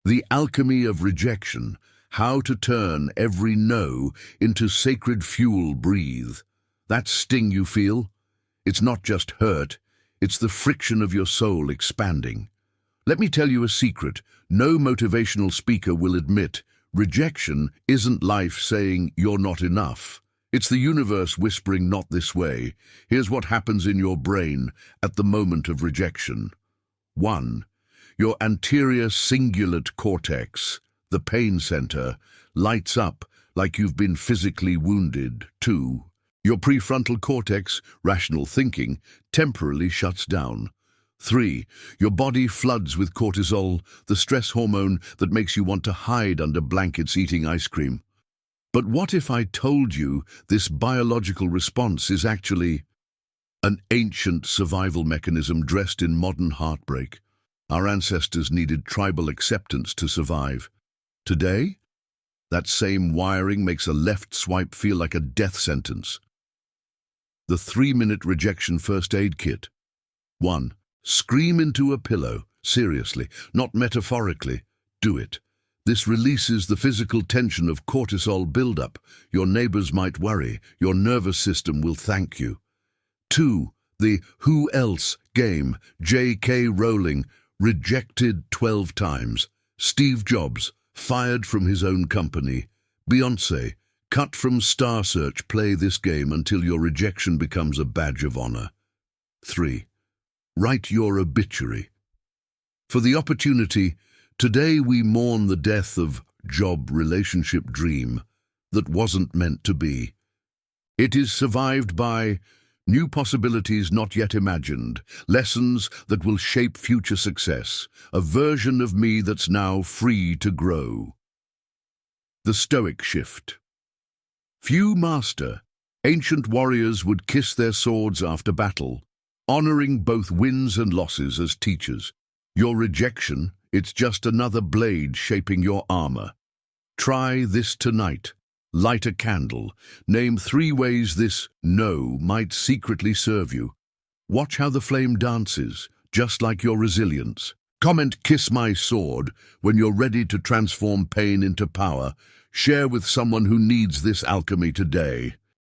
The Alchemy of Rejection, how to turn every no into sacred fuel. Breathe. That sting you feel? It's not just hurt, it's the friction of your soul expanding. Let me tell you a secret no motivational speaker will admit. Rejection isn't life saying you're not enough. It's the universe whispering not this way. Here's what happens in your brain at the moment of rejection. 1. Your anterior cingulate cortex, the pain center, lights up like you've been physically wounded. 2. Your prefrontal cortex, rational thinking, temporarily shuts down. 3. Your body floods with cortisol, the stress hormone that makes you want to hide under blankets eating ice cream. But what if I told you this biological response is actually an ancient survival mechanism dressed in modern heartbreak? Our ancestors needed tribal acceptance to survive. Today, that same wiring makes a left swipe feel like a death sentence. The 3-minute rejection first aid kit. 1. Scream into a pillow. Seriously, not metaphorically. Do it. This releases the physical tension of cortisol buildup. Your neighbors might worry. Your nervous system will thank you. 2. The who else game. J.K. Rowling, rejected 12 times. Steve Jobs, fired from his own company. Beyoncé, cut from Star Search. Play this game until your rejection becomes a badge of honor. 3. Write your obituary. For the opportunity, today we mourn the death of job relationship dream that wasn't meant to be. It is survived by new possibilities not yet imagined, lessons that will shape future success, a version of me that's now free to grow. The Stoic shift. Few master. Ancient warriors would kiss their swords after battle, honoring both wins and losses as teachers. Your rejection, it's just another blade shaping your armor. Try this tonight. Light a candle. Name 3 ways this no might secretly serve you. Watch how the flame dances, just like your resilience. Comment "Kiss my sword" when you're ready to transform pain into power. Share with someone who needs this alchemy today.